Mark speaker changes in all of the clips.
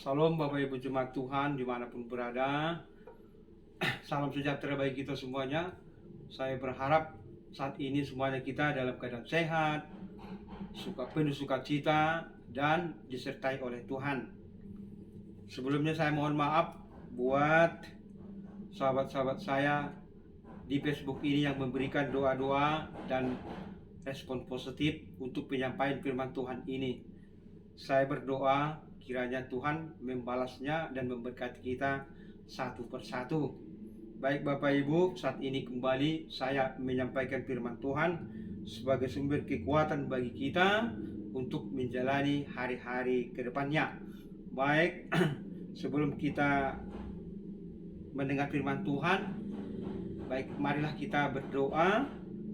Speaker 1: Salam Bapak Ibu Jemaat Tuhan dimanapun berada. Salam sejahtera bagi kita semuanya. Saya berharap saat ini semuanya kita dalam keadaan sehat, penuh sukacita, dan disertai oleh Tuhan. Sebelumnya saya mohon maaf buat sahabat-sahabat saya di Facebook ini yang memberikan doa-doa dan respon positif untuk penyampaian firman Tuhan ini. Saya berdoa kiranya Tuhan membalasnya dan memberkati kita satu persatu. Baik Bapak Ibu, saat ini kembali saya menyampaikan firman Tuhan sebagai sumber kekuatan bagi kita untuk menjalani hari-hari ke depannya. Baik, sebelum kita mendengar firman Tuhan, baik marilah kita berdoa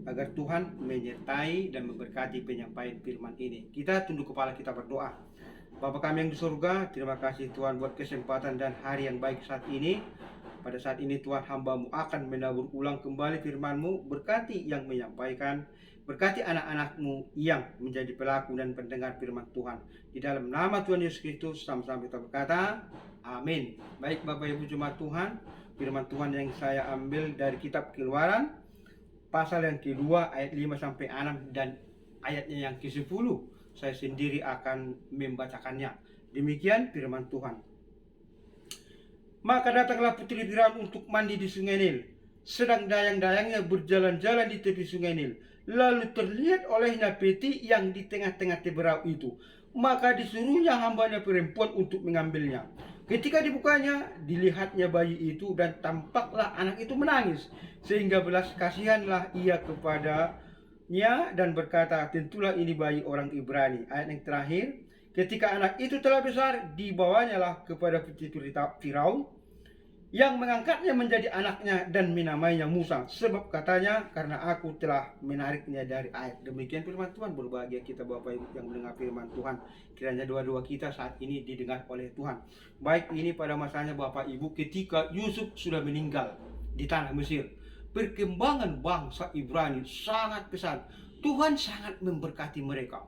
Speaker 1: agar Tuhan menyertai dan memberkati penyampaian firman ini. Kita tunduk kepala, kita berdoa. Bapa kami yang di surga, terima kasih Tuhan buat kesempatan dan hari yang baik saat ini. Pada saat ini Tuhan, hamba-Mu akan menabur ulang kembali firman-Mu. Berkati yang menyampaikan, berkati anak-anak-Mu yang menjadi pelaku dan pendengar firman Tuhan. Di dalam nama Tuhan Yesus Kristus, sama-sama kita berkata, amin. Baik Bapak Ibu Jemaat Tuhan, firman Tuhan yang saya ambil dari kitab Keluaran, pasal yang kedua ayat 5-6 dan ayatnya yang ke-10. Saya sendiri akan membacakannya. Demikian firman Tuhan. Maka datanglah putri Firaun untuk mandi di sungai Nil. Sedang dayang-dayangnya berjalan-jalan di tepi sungai Nil. Lalu terlihat olehnya peti yang di tengah-tengah teberau itu. Maka disuruhnya hambanya perempuan untuk mengambilnya. Ketika dibukanya, dilihatnya bayi itu dan tampaklah anak itu menangis. Sehingga belas kasihanlah ia kepadanya dan berkata, tentulah ini bayi orang Ibrani. Ayat yang terakhir, ketika anak itu telah besar, dibawanyalah kepada putri Firaun yang mengangkatnya menjadi anaknya dan menamainya Musa. Sebab katanya, karena aku telah menariknya dari air. Demikian firman Tuhan. Berbahagia kita Bapak Ibu yang mendengar firman Tuhan. Kiranya doa-doa kita saat ini didengar oleh Tuhan. Baik, ini pada masanya Bapak Ibu ketika Yusuf sudah meninggal di tanah Mesir. Perkembangan bangsa Ibrani sangat pesat. Tuhan sangat memberkati mereka.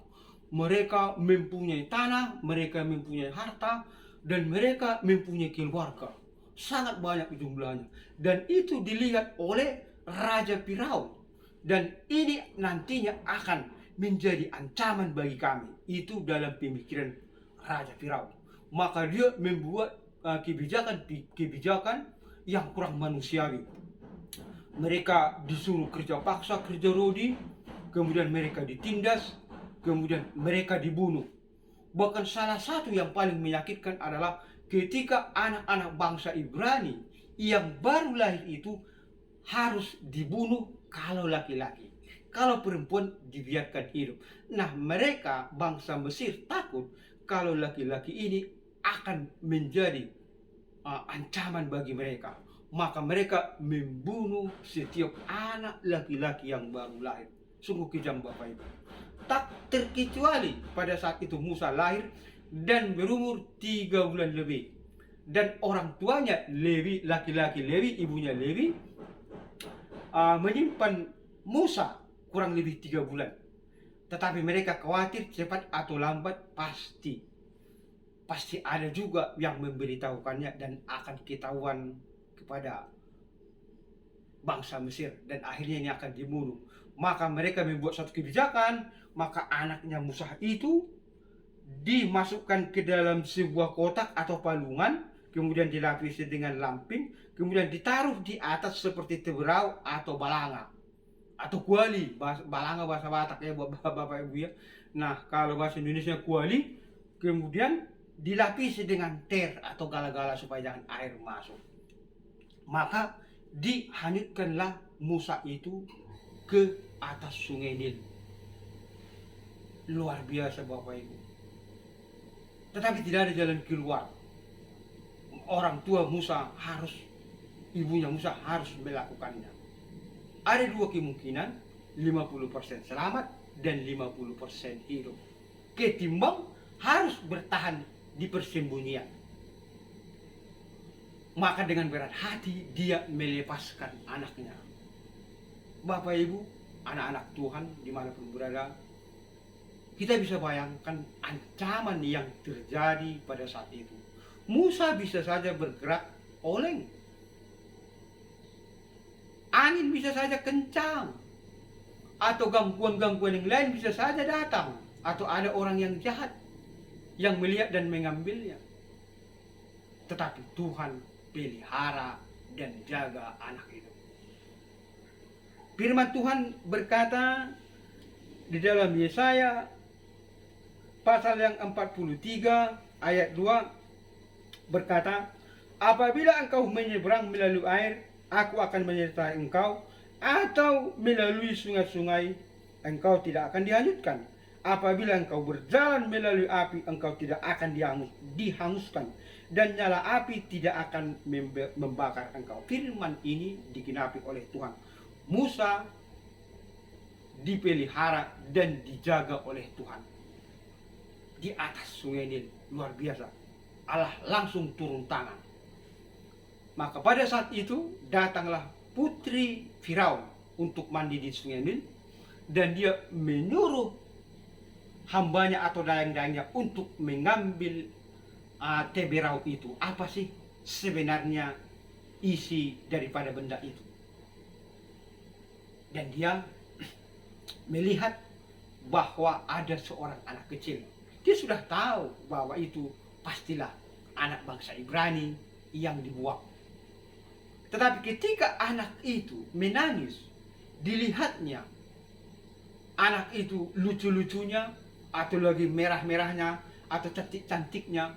Speaker 1: Mereka mempunyai tanah, mereka mempunyai harta, dan mereka mempunyai keluarga. Sangat banyak jumlahnya. Dan itu dilihat oleh Raja Firaun. Dan ini nantinya akan menjadi ancaman bagi kami. Itu dalam pemikiran Raja Firaun. Maka dia membuat kebijakan yang kurang manusiawi. Mereka disuruh kerja paksa, kerja rodi, kemudian mereka ditindas, kemudian mereka dibunuh. Bahkan salah satu yang paling menyakitkan adalah ketika anak-anak bangsa Ibrani yang baru lahir itu harus dibunuh kalau laki-laki. Kalau perempuan dibiarkan hidup. Nah, mereka bangsa Mesir takut kalau laki-laki ini akan menjadi ancaman bagi mereka. Maka mereka membunuh setiap anak laki-laki yang baru lahir. Sungguh kejam Bapak Ibu. Tak terkecuali pada saat itu Musa lahir dan berumur 3 bulan lebih. Dan orang tuanya Lewi, laki-laki Lewi, ibunya Lewi, menyimpan Musa kurang lebih 3 bulan. Tetapi mereka khawatir cepat atau lambat pasti ada juga yang memberitahukannya dan akan ketahuan kepada bangsa Mesir. Dan akhirnya ini akan dibunuh. Maka mereka membuat satu kebijakan. Maka anaknya Musa itu dimasukkan ke dalam sebuah kotak atau palungan, kemudian dilapisi dengan lampin, kemudian ditaruh di atas seperti teberau atau balanga atau kuali. Balanga bahasa Batak ya Bapak Ibu ya. Nah, kalau bahasa Indonesia kuali, kemudian dilapisi dengan ter atau gala-gala supaya jangan air masuk. Maka dihanyutkanlah Musa itu ke atas sungai Nil. Luar biasa Bapak Ibu. Tetapi tidak ada jalan keluar. Orang tua Musa ibunya Musa harus melakukannya. Ada dua kemungkinan, 50% selamat dan 50% hidup. Ketimbang harus bertahan di persembunyian. Maka dengan berat hati dia melepaskan anaknya. Bapak Ibu, anak-anak Tuhan dimanapun berada, kita bisa bayangkan ancaman yang terjadi pada saat itu. Musa bisa saja bergerak oleng. Angin bisa saja kencang. Atau gangguan-gangguan yang lain bisa saja datang. Atau ada orang yang jahat yang melihat dan mengambilnya. Tetapi Tuhan pelihara dan jaga anak itu. Firman Tuhan berkata di dalam Yesaya pasal yang 43 ayat 2 berkata, apabila engkau menyeberang melalui air, aku akan menyertai engkau, atau melalui sungai-sungai, engkau tidak akan dihanyutkan. Apabila engkau berjalan melalui api, engkau tidak akan dihanguskan, dan nyala api tidak akan membakar engkau. Firman ini digenapi oleh Tuhan. Musa dipelihara dan dijaga oleh Tuhan di atas sungai Nil. Luar biasa. Allah langsung turun tangan. Maka pada saat itu datanglah putri Firaun untuk mandi di sungai Nil, dan dia menyuruh hambanya atau dayang-dayangnya untuk mengambil teberau itu. Apa sih sebenarnya isi daripada benda itu? Dan dia melihat bahwa ada seorang anak kecil. Dia sudah tahu bahwa itu pastilah anak bangsa Ibrani yang dibuang. Tetapi ketika anak itu menangis, dilihatnya anak itu lucu-lucunya, atau lagi merah-merahnya, atau cantik-cantiknya,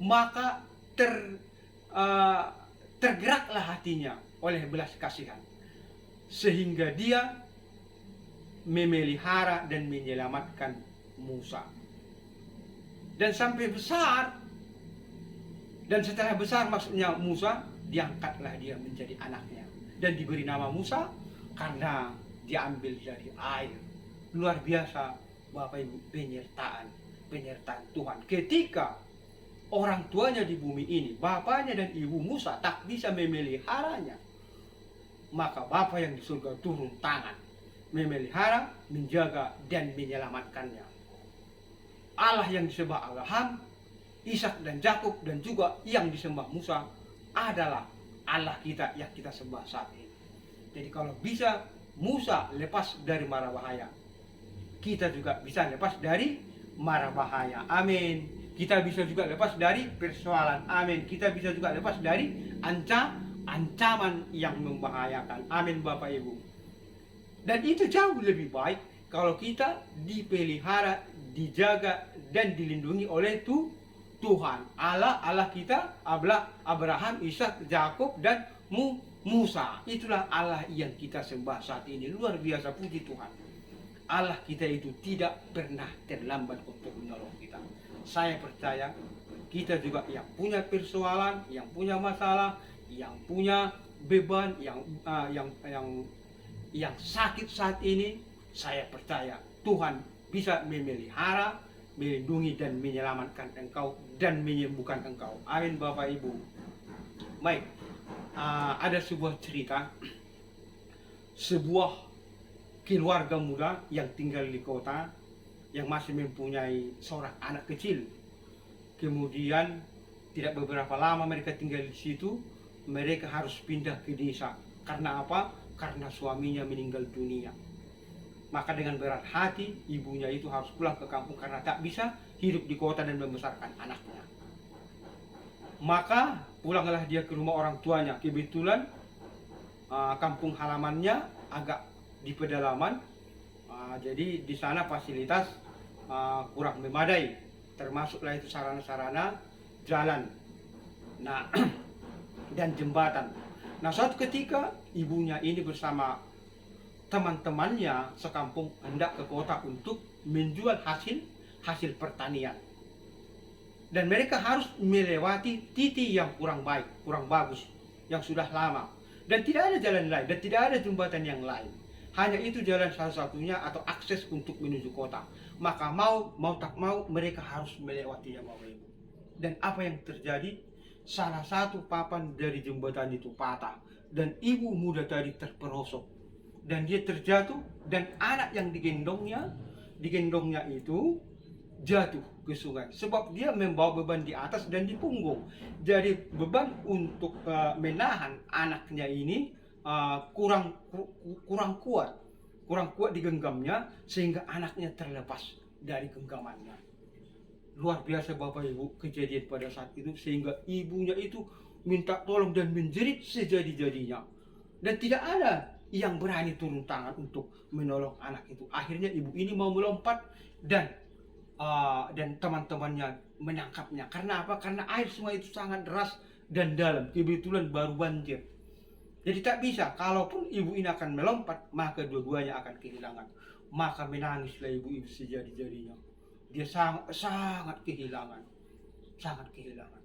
Speaker 1: maka tergeraklah hatinya oleh belas kasihan, sehingga dia memelihara dan menyelamatkan Musa. Dan sampai besar, dan setelah besar maksudnya Musa, diangkatlah dia menjadi anaknya, dan diberi nama Musa karena diambil dari air. Luar biasa Bapak Ibu, penyertaan Tuhan. Ketika orang tuanya di bumi ini, bapaknya dan ibu Musa tak bisa memeliharanya, maka Bapa yang di surga turun tangan, memelihara, menjaga, dan menyelamatkannya. Allah yang disembah Abraham, Ishak dan Yakub, dan juga yang disembah Musa adalah Allah kita yang kita sembah saat ini. Jadi kalau bisa Musa lepas dari mara bahaya, kita juga bisa lepas dari mara bahaya. Amin. Kita bisa juga lepas dari persoalan. Amin. Kita bisa juga lepas dari ancaman yang membahayakan. Amin Bapak Ibu. Dan itu jauh lebih baik kalau kita dipelihara, dijaga, dan dilindungi oleh Tuhan. Allah kita, Abraham, Ishak, Yakub, dan Musa. Itulah Allah yang kita sembah saat ini. Luar biasa, puji Tuhan. Allah kita itu tidak pernah terlambat untuk menolong kita. Saya percaya kita juga yang punya persoalan, yang punya masalah, yang punya beban, yang sakit saat ini, saya percaya Tuhan bisa memelihara, melindungi, dan menyelamatkan engkau, dan menyembuhkan engkau. Amin Bapak Ibu. Baik, ada sebuah cerita, sebuah keluarga muda yang tinggal di kota, yang masih mempunyai seorang anak kecil. Kemudian tidak beberapa lama mereka tinggal di situ, mereka harus pindah ke desa. Karena apa? Karena suaminya meninggal dunia. Maka dengan berat hati, ibunya itu harus pulang ke kampung karena tak bisa hidup di kota dan membesarkan anaknya. Maka pulanglah dia ke rumah orang tuanya. Kebetulan kampung halamannya agak di pedalaman, jadi di sana fasilitas kurang memadai, termasuklah itu sarana-sarana jalan, nah dan jembatan. Nah suatu ketika ibunya ini bersama teman-temannya sekampung hendak ke kota untuk menjual hasil pertanian, dan mereka harus melewati titik yang kurang baik, kurang bagus, yang sudah lama, dan tidak ada jalan lain, dan tidak ada jembatan yang lain. Hanya itu jalan satu-satunya atau akses untuk menuju kota. Maka mau tak mau mereka harus melewatinya Bapak Ibu. Dan apa yang terjadi? Salah satu papan dari jembatan itu patah, dan ibu muda tadi terperosok, dan dia terjatuh, dan anak yang digendongnya itu jatuh ke sungai, sebab dia membawa beban di atas dan di punggung. Jadi beban untuk menahan anaknya ini kurang kuat di genggamnya, sehingga anaknya terlepas dari genggamannya. Luar biasa Bapak Ibu kejadian pada saat itu, sehingga ibunya itu minta tolong dan menjerit sejadi-jadinya, dan tidak ada yang berani turun tangan untuk menolong anak itu. Akhirnya ibu ini mau melompat, dan teman-temannya menangkapnya. Karena apa? Karena air sungai itu sangat deras dan dalam, kebetulan baru banjir. Jadi tak bisa, kalaupun ibu ini akan melompat, maka dua-duanya akan kehilangan. Maka menangislah ibu itu sejadi-jadinya. Dia sangat kehilangan, sangat kehilangan.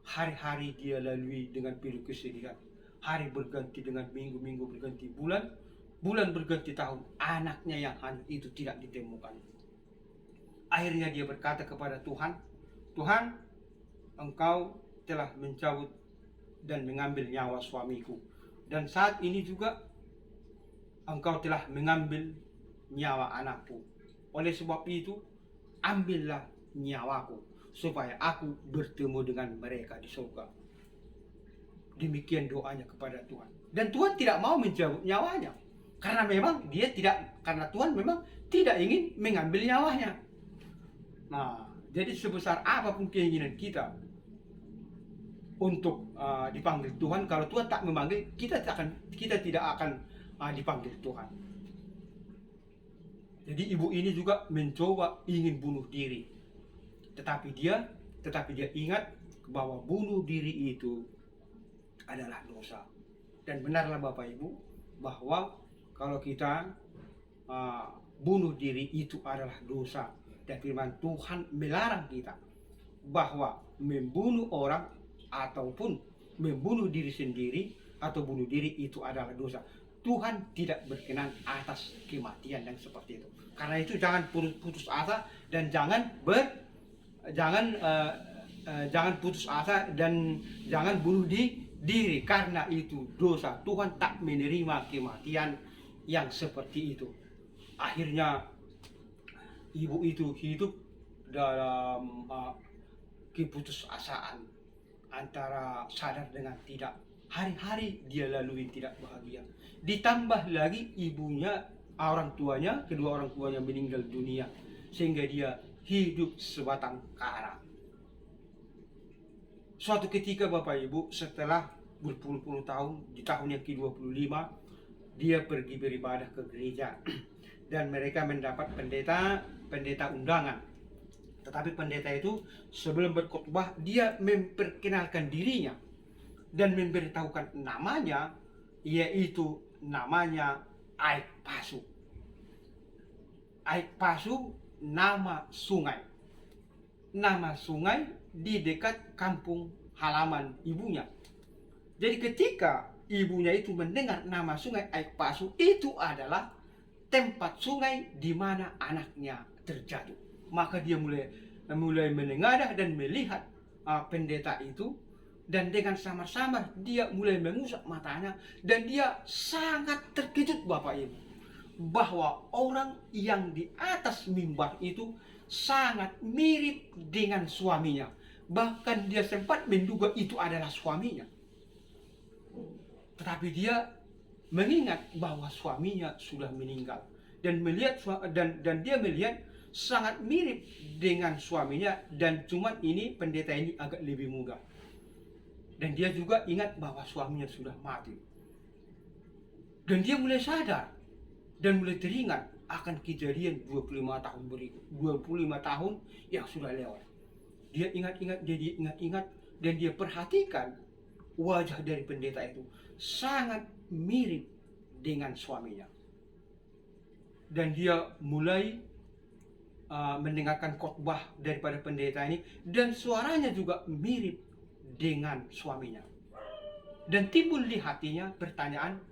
Speaker 1: Hari-hari dia lalui dengan penuh kesedihan. Hari berganti dengan minggu, minggu berganti bulan, bulan berganti tahun. Anaknya yang hanyut itu tidak ditemukan. Akhirnya dia berkata kepada Tuhan, Tuhan, Engkau telah mencabut dan mengambil nyawa suamiku, dan saat ini juga Engkau telah mengambil nyawa anakku. Oleh sebab itu, ambillah nyawaku, supaya aku bertemu dengan mereka di surga. Demikian doanya kepada Tuhan. Dan Tuhan tidak mau mencabut nyawanya, karena Tuhan memang tidak ingin mengambil nyawanya. Nah, jadi sebesar apapun keinginan kita untuk dipanggil Tuhan, kalau Tuhan tak memanggil, kita tidak akan dipanggil Tuhan. Jadi ibu ini juga mencoba ingin bunuh diri, tetapi dia ingat bahwa bunuh diri itu adalah dosa. Dan benarlah Bapak Ibu, bahwa kalau kita bunuh diri itu adalah dosa. Dan firman Tuhan melarang kita bahwa membunuh orang ataupun membunuh diri sendiri atau bunuh diri itu adalah dosa. Tuhan tidak berkenan atas kematian yang seperti itu. Karena itu jangan putus asa, dan jangan putus asa dan jangan bunuh diri, karena itu dosa. Tuhan tak menerima kematian yang seperti itu. Akhirnya ibu itu hidup dalam keputusasaan, antara sadar dengan tidak. Hari-hari dia lalui tidak bahagia. Ditambah lagi kedua orang tuanya meninggal dunia, sehingga dia hidup sebatang kara. Suatu ketika Bapak Ibu, setelah berpuluh-puluh tahun, di tahun yang ke-25, dia pergi beribadah ke gereja. Dan mereka mendapat pendeta undangan. Tetapi pendeta itu sebelum berkhotbah, dia memperkenalkan dirinya dan memberitahukan namanya, yaitu namanya Aik Pasu. Aik Pasu nama sungai. Nama sungai di dekat kampung halaman ibunya. Jadi ketika ibunya itu mendengar nama sungai Aik Pasu, itu adalah tempat sungai di mana anaknya terjatuh. Maka dia mulai menengadah dan melihat pendeta itu, dan dengan samar-samar dia mulai mengusap matanya, dan dia sangat terkejut Bapak Ibu, bahwa orang yang di atas mimbar itu sangat mirip dengan suaminya. Bahkan dia sempat menduga itu adalah suaminya. Tetapi dia mengingat bahwa suaminya sudah meninggal, dan dia melihat sangat mirip dengan suaminya, dan cuman ini pendeta ini agak lebih muda. Dan dia juga ingat bahwa suaminya sudah mati. Dan dia mulai sadar dan mulai teringat akan kejadian 25 tahun berikut, 25 tahun yang sudah lewat. Dia ingat-ingat dan dia perhatikan wajah dari pendeta itu sangat mirip dengan suaminya. Dan dia mulai mendengarkan khotbah daripada pendeta ini, dan suaranya juga mirip dengan suaminya. Dan timbul di hatinya pertanyaan,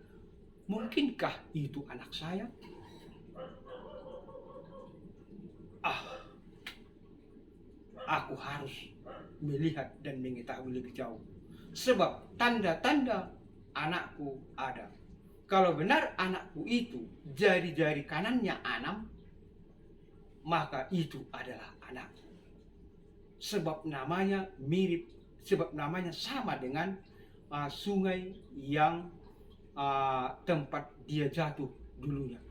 Speaker 1: mungkinkah itu anak saya? Aku harus melihat dan mengetahui lebih jauh, sebab tanda-tanda anakku ada. Kalau benar anakku itu jari-jari kanannya 6, maka itu adalah anak. Sebab namanya mirip, sebab namanya sama dengan sungai yang tempat dia jatuh dulunya.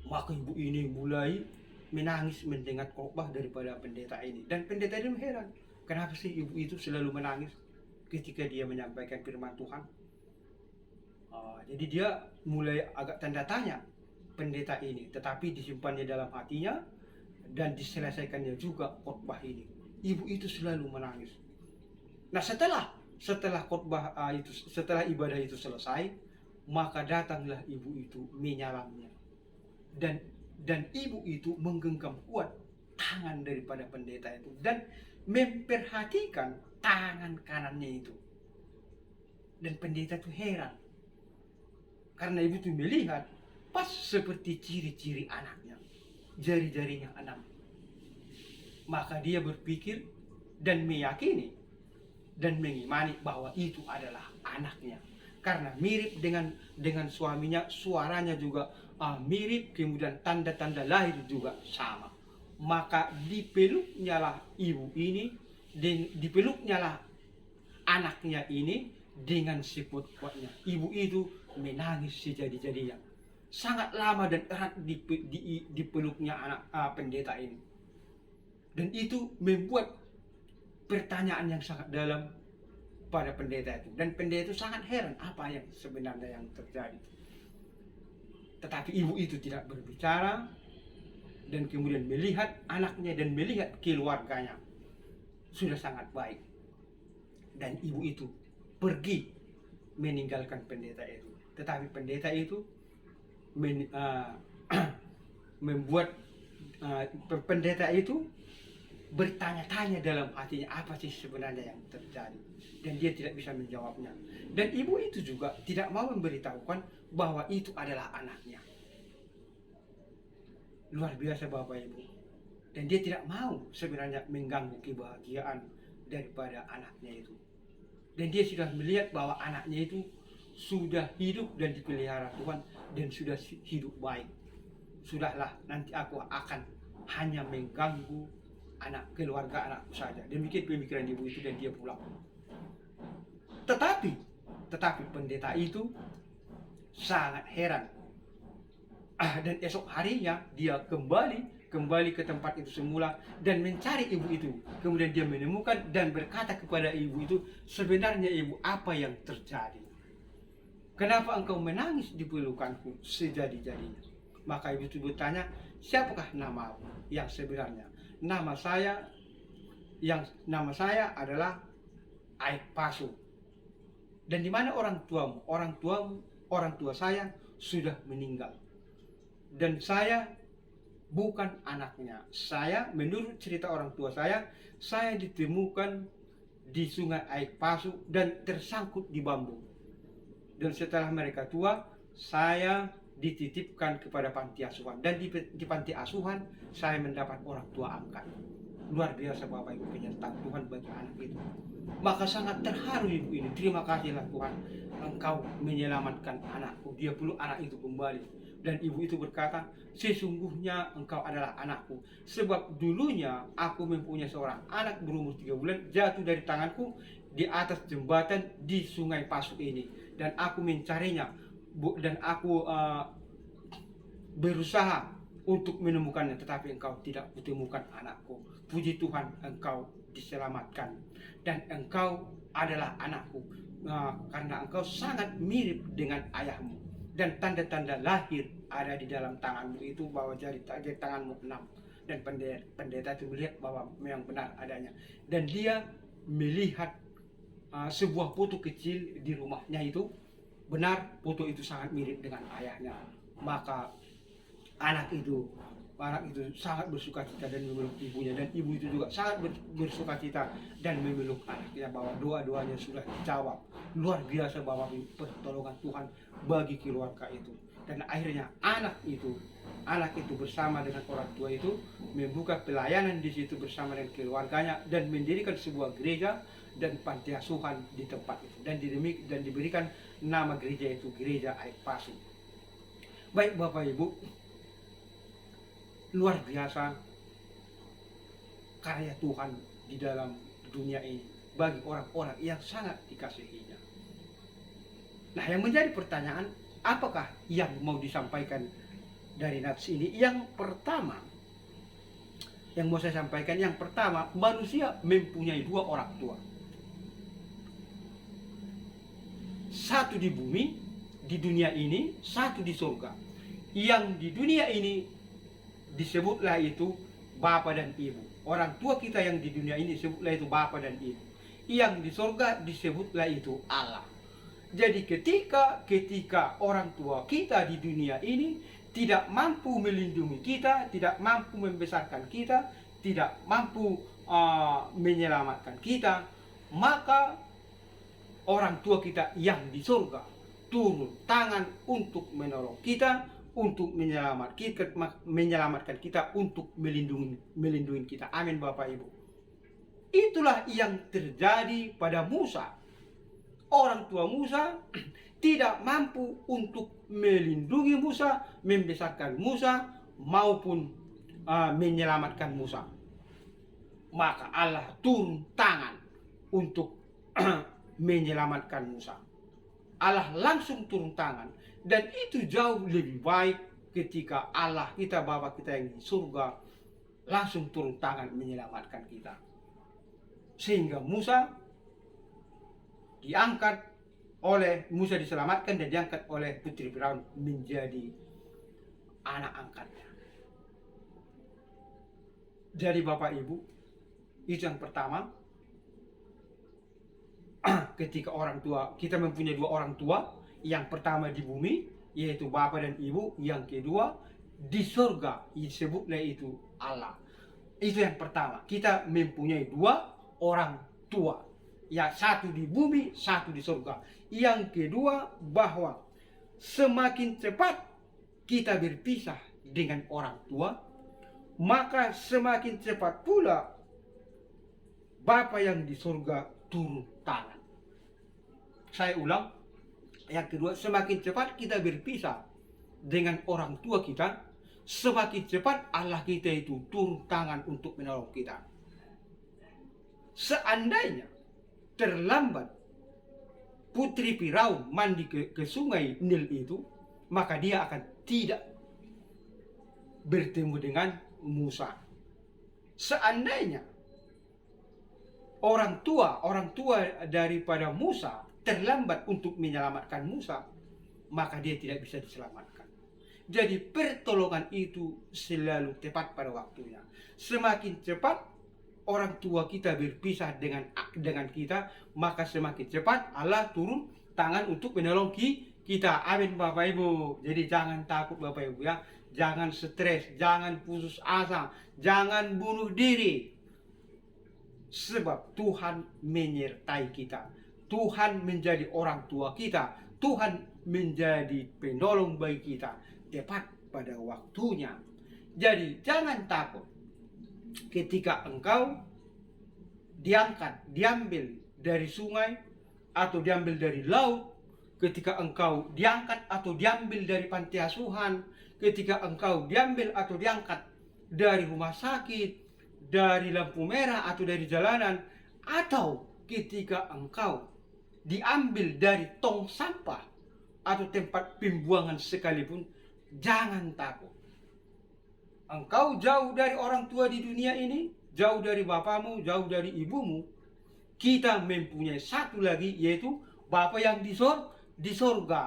Speaker 1: Maka ibu ini mulai menangis mendengar khotbah daripada pendeta ini. Dan pendeta ini heran, kenapa sih ibu itu selalu menangis ketika dia menyampaikan firman Tuhan. Jadi dia mulai agak tanda tanya pendeta ini, tetapi disimpannya dalam hatinya dan diselesaikannya juga khotbah ini. Ibu itu selalu menangis. Nah, setelah khotbah setelah ibadah itu selesai, maka datanglah ibu itu menyalamnya. Dan ibu itu menggenggam kuat tangan daripada pendeta itu dan memperhatikan tangan kanannya itu. Dan pendeta itu heran, karena ibu itu melihat pas seperti ciri-ciri anaknya, jari-jarinya 6. Maka dia berpikir dan meyakini dan mengimani bahwa itu adalah anaknya, karena mirip dengan suaminya, suaranya juga mirip, kemudian tanda-tanda lahir juga sama. Maka dipeluknyalah ibu ini, dipeluknyalah anaknya ini dengan sekuat-kuatnya. Ibu itu menangis sejadi-jadinya. Sangat lama dan erat dipeluknya anak pendeta ini. Dan itu membuat pertanyaan yang sangat dalam pada pendeta itu. Dan pendeta itu sangat heran apa yang sebenarnya yang terjadi. Tetapi ibu itu tidak berbicara dan kemudian melihat anaknya dan melihat keluarganya sudah sangat baik. Dan ibu itu pergi meninggalkan pendeta itu. Tetapi pendeta itu membuat pendeta itu bertanya-tanya dalam hatinya apa sih sebenarnya yang terjadi, dan dia tidak bisa menjawabnya. Dan ibu itu juga tidak mau memberitahukan bahwa itu adalah anaknya. Luar biasa Bapak Ibu. Dan dia tidak mau sebenarnya mengganggu kebahagiaan daripada anaknya itu. Dan dia sudah melihat bahwa anaknya itu sudah hidup dan dipelihara Tuhan dan sudah hidup baik. Sudahlah, nanti aku akan hanya mengganggu keluarga anakku saja. Demikian pemikiran ibu itu dan dia pulang. Tetapi pendeta itu sangat heran. Dan esok harinya dia kembali ke tempat itu semula dan mencari ibu itu. Kemudian dia menemukan dan berkata kepada ibu itu, sebenarnya ibu, apa yang terjadi? Kenapa engkau menangis di pelukanku sejadi-jadinya? Maka ibu itu bertanya, siapakah namamu yang sebenarnya? Nama saya adalah Aekpasu. Dan di mana orang tuamu? Orang tua saya sudah meninggal. Dan saya bukan anaknya. Saya, menurut cerita orang tua saya ditemukan di sungai Aekpasu dan tersangkut di bambu. Dan setelah mereka tua, saya dititipkan kepada panti asuhan. Dan di panti asuhan, saya mendapat orang tua angkat. Luar biasa Bapak Ibu penyertaan Tuhan bagi anak itu. Maka sangat terharu ibu ini. Terima kasihlah Tuhan, engkau menyelamatkan anakku. Dia peluk anak itu kembali. Dan ibu itu berkata, sesungguhnya engkau adalah anakku. Sebab dulunya aku mempunyai seorang anak berumur 3 bulan jatuh dari tanganku di atas jembatan di sungai Pasu ini. Dan aku mencarinya. Dan aku berusaha untuk menemukannya. Tetapi engkau tidak kutemukan anakku. Puji Tuhan, engkau diselamatkan. Dan engkau adalah anakku. Karena engkau sangat mirip dengan ayahmu. Dan tanda-tanda lahir ada di dalam tanganmu itu, bahwa jari tanganmu 6. Dan pendeta itu melihat bahwa memang benar adanya. Dan dia melihat sebuah foto kecil di rumahnya itu. Benar, foto itu sangat mirip dengan ayahnya. Maka anak itu sangat bersukacita dan memeluk ibunya, dan ibu itu juga sangat bersukacita dan memeluk anaknya, bahwa doa-doanya sudah dijawab. Luar biasa Bapak Ibu pertolongan Tuhan bagi keluarga itu. Dan akhirnya anak itu bersama dengan orang tua itu membuka pelayanan di situ bersama dengan keluarganya dan mendirikan sebuah gereja dan panti asuhan di tempat itu, dan diberikan nama gereja itu Gereja Aekpasu. Baik Bapak Ibu, luar biasa karya Tuhan di dalam dunia ini bagi orang-orang yang sangat dikasihinya. Nah, yang menjadi pertanyaan, apakah yang mau disampaikan dari nats ini? Yang pertama, yang mau saya sampaikan, yang pertama, manusia mempunyai dua orang tua. Satu di bumi, di dunia ini, satu di surga. Yang di dunia ini disebutlah itu Bapa dan Ibu. Orang tua kita yang di dunia ini disebutlah itu Bapa dan Ibu. Yang di surga disebutlah itu Allah. Jadi ketika orang tua kita di dunia ini tidak mampu melindungi kita, tidak mampu membesarkan kita, tidak mampu menyelamatkan kita, maka orang tua kita yang di surga turun tangan untuk menolong kita, untuk menyelamatkan kita, untuk melindungi kita. Amin, Bapak Ibu. Itulah yang terjadi pada Musa. Orang tua Musa tidak mampu untuk melindungi Musa, membesarkan Musa, maupun menyelamatkan Musa. Maka Allah turun tangan untuk menyelamatkan Musa. Allah langsung turun tangan, dan itu jauh lebih baik ketika Allah kita, Bapa kita yang di surga, langsung turun tangan menyelamatkan kita. Sehingga Musa diselamatkan dan diangkat oleh putri Firaun menjadi anak angkatnya. Jadi Bapak Ibu, itu yang pertama. Ketika orang tua, kita mempunyai dua orang tua. Yang pertama di bumi, yaitu Bapa dan Ibu. Yang kedua di surga, disebutlah itu Allah. Itu yang pertama, kita mempunyai dua orang tua, ya, satu di bumi, satu di surga. Yang kedua, bahwa semakin cepat kita berpisah dengan orang tua, maka semakin cepat pula Bapa yang di surga turun tangan. Saya ulang, yang kedua, semakin cepat kita berpisah dengan orang tua kita, semakin cepat Allah kita itu turun tangan untuk menolong kita. Seandainya terlambat putri Firaun mandi ke sungai Nil itu, maka dia akan tidak bertemu dengan Musa. Seandainya orang tua daripada Musa terlambat untuk menyelamatkan Musa, maka dia tidak bisa diselamatkan. Jadi pertolongan itu selalu tepat pada waktunya. Semakin cepat orang tua kita berpisah dengan kita, maka semakin cepat Allah turun tangan untuk menolong kita. Amin, Bapak Ibu. Jadi jangan takut, Bapak Ibu, ya. Jangan stres, jangan putus asa, jangan bunuh diri. Sebab Tuhan menyertai kita. Tuhan menjadi orang tua kita. Tuhan menjadi penolong bagi kita tepat pada waktunya. Jadi jangan takut ketika engkau diambil dari sungai atau diambil dari laut, ketika engkau diangkat atau diambil dari panti asuhan, ketika engkau diambil atau diangkat dari rumah sakit, dari lampu merah atau dari jalanan, atau ketika engkau diambil dari tong sampah atau tempat pembuangan sekalipun, jangan takut. Engkau jauh dari orang tua di dunia ini, jauh dari bapamu, jauh dari ibumu. Kita mempunyai satu lagi, yaitu Bapa yang di surga,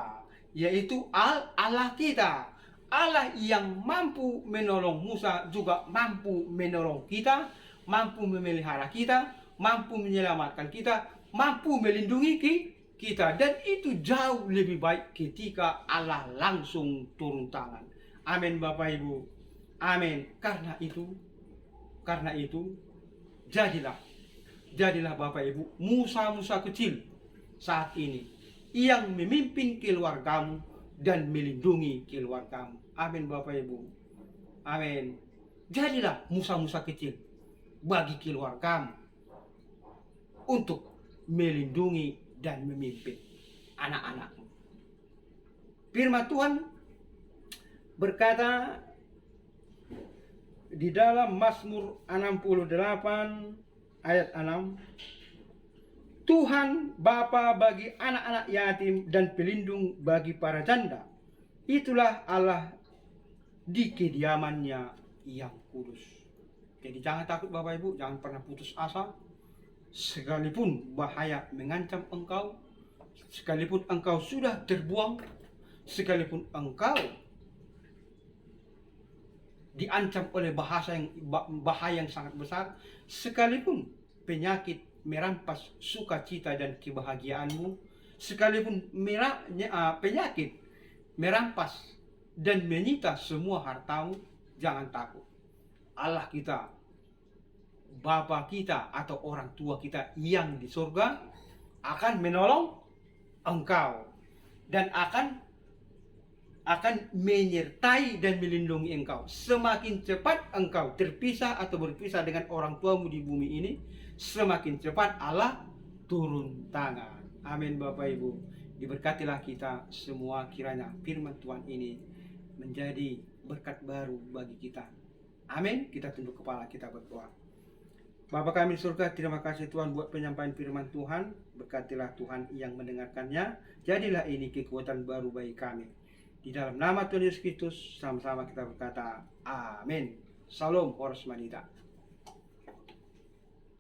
Speaker 1: yaitu Allah kita. Allah yang mampu menolong Musa juga mampu menolong kita, mampu memelihara kita, mampu menyelamatkan kita, mampu melindungi kita. Dan itu jauh lebih baik ketika Allah langsung turun tangan. Amin, Bapak Ibu. Amin. Karena itu jadilah Bapak Ibu Musa kecil saat ini yang memimpin keluargamu dan melindungi keluargamu. Amin, Bapak Ibu. Amin. Jadilah Musa kecil bagi keluargamu untuk melindungi dan memimpin anak-anakmu. Firman Tuhan berkata di dalam Mazmur 68 ayat 6, Tuhan Bapa bagi anak-anak yatim dan pelindung bagi para janda. Itulah Allah di kediamannya yang kudus. Jadi jangan takut Bapak Ibu, jangan pernah putus asa. Sekalipun bahaya mengancam engkau, sekalipun engkau sudah terbuang, sekalipun engkau diancam oleh bahaya yang sangat besar, sekalipun penyakit merampas sukacita dan kebahagiaanmu, sekalipun penyakit merampas dan menyita semua hartamu, jangan takut. Allah kita, Bapa kita atau orang tua kita yang di surga akan menolong engkau dan akan menyertai dan melindungi engkau. Semakin cepat engkau terpisah atau berpisah dengan orang tuamu di bumi ini, semakin cepat Allah turun tangan. Amin Bapak Ibu. Diberkatilah kita semua, kiranya firman Tuhan ini menjadi berkat baru bagi kita. Amin. Kita tunduk kepala, kita berdoa. Bapa kami di surga, terima kasih Tuhan buat penyampaian firman Tuhan. Berkatilah Tuhan yang mendengarkannya. Jadilah ini kekuatan baru bagi kami. Di dalam nama Tuhan Yesus Kristus, sama-sama kita berkata, amin. Salam, Horas Manita.